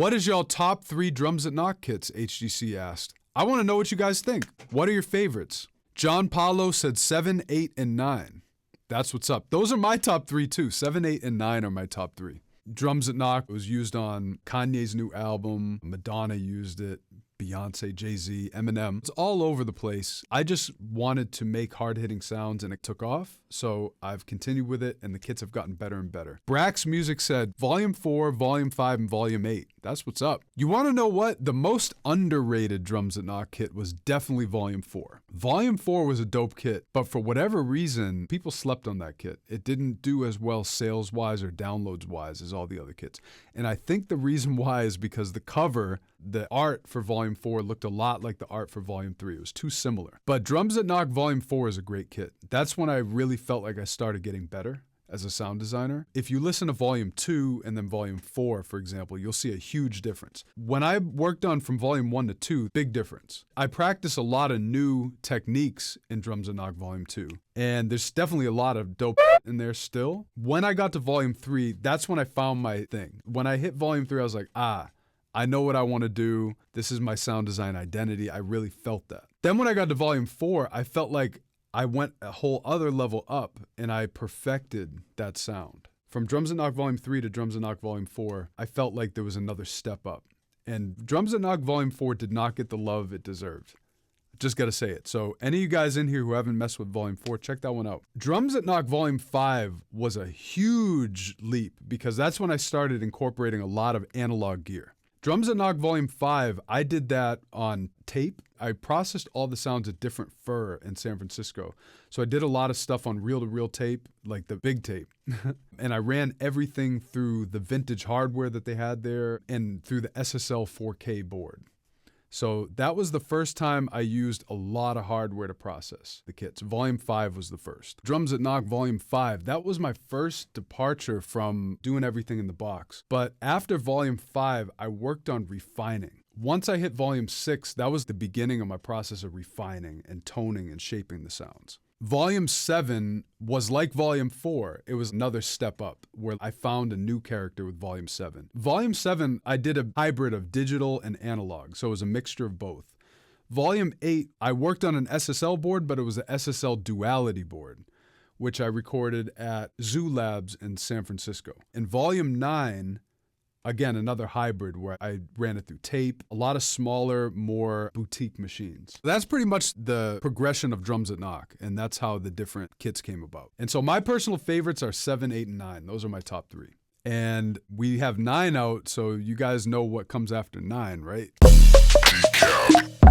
What is y'all top 3 drums that knock kits? HGC asked. I want to know what you guys think. What are your favorites? John Paulo said 7, 8, and 9. That's what's up. Those are my top 3 too. 7, 8, and 9 are my top 3. Drums that knock was used on Kanye's new album. Madonna used it. Beyonce, Jay-Z, Eminem. It's all over the place. I just wanted to make hard-hitting sounds and it took off. So I've continued with it and the kits have gotten better and better. Brax Music said Volume 4, Volume 5, and Volume 8. That's what's up. You want to know what? The most underrated Drums That Knock kit was definitely Volume 4. Volume 4 was a dope kit, but for whatever reason, people slept on that kit. It didn't do as well sales-wise or downloads-wise as all the other kits. And I think the reason why is because the cover, the art for Volume 4 looked a lot like the art for Volume 3. It was too similar. But Drums That Knock Volume 4 is a great kit. That's when I really felt like I started getting better as a sound designer. If you listen to Volume 2 and then Volume 4, for example, you'll see a huge difference. When I worked on from Volume 1 to 2, big difference. I practice a lot of new techniques in Drums That Knock Volume 2. And there's definitely a lot of dope in there still. When I got to Volume 3, that's when I found my thing. When I hit Volume 3, I was like, I know what I want to do. This is my sound design identity. I really felt that. Then when I got to Volume 4, I felt like I went a whole other level up and I perfected that sound. From Drums That Knock Volume 3 to Drums That Knock Volume 4, I felt like there was another step up. And Drums That Knock Volume 4 did not get the love it deserved. Just gotta say it. So any of you guys in here who haven't messed with Volume 4, check that one out. Drums That Knock Volume 5 was a huge leap because that's when I started incorporating a lot of analog gear. Drums That Knock Volume 5, I did that on tape. I processed all the sounds at different fur in San Francisco. So I did a lot of stuff on reel-to-reel tape, like the big tape. And I ran everything through the vintage hardware that they had there and through the SSL 4K board. So that was the first time I used a lot of hardware to process the kits. Volume 5 was the first. Drums That Knock Volume 5, that was my first departure from doing everything in the box. But after Volume 5, I worked on refining. Once I hit Volume 6, that was the beginning of my process of refining and toning and shaping the sounds. Volume 7 was like Volume 4. It was another step up where I found a new character with Volume 7. Volume 7, I did a hybrid of digital and analog, so it was a mixture of both. Volume 8, I worked on an SSL board, but it was an SSL duality board, which I recorded at Zoo Labs in San Francisco. In Volume 9, again, another hybrid where I ran it through tape, a lot of smaller, more boutique machines. That's pretty much the progression of Drums That Knock, and that's how the different kits came about. And so my personal favorites are 7, 8, and 9. Those are my top 3. And we have 9 out, so you guys know what comes after 9, right? DECAP.